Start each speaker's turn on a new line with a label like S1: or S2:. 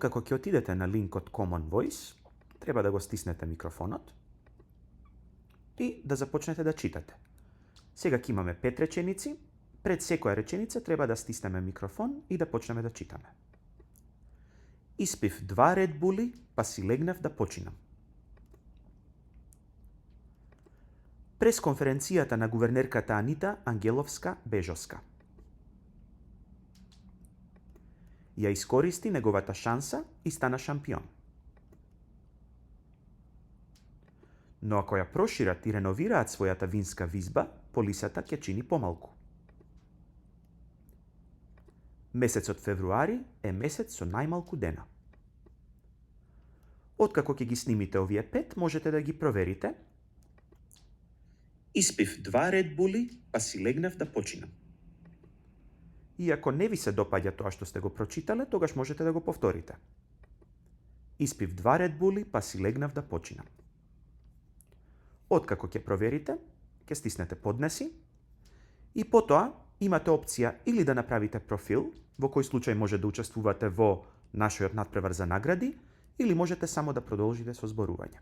S1: Откако ќе отидете на линкот Common Voice, треба да го стиснете микрофонот и да започнете да читате. Сега ќе имаме 5 реченици. Пред секоја реченица треба да стиснеме микрофон и да почнеме да читаме. Испив 2 Red Bulli, па си легнав да починам. Пресконференцијата на гувернерката Анита Ангеловска-Бежоска. Ја искористи неговата шанса и стана шампион. Но ако ја прошират и реновираат својата винска визба, полисата ќе чини помалку. Месецот февруари е месец со најмалку дена. Откако ќе ги снимите овие 5, можете да ги проверите. Испив 2 Red Bulli, па си легнав да починам. И ако не ви се допаѓа тоа што сте го прочитале, тогаш можете да го повторите. Испив 2 Red Bulli, па си легнав да починам. Откако ќе проверите, ќе стиснете поднеси и потоа имате опција или да направите профил, во кој случај може да учествувате во нашиот надпревар за награди, или можете само да продолжите со зборување.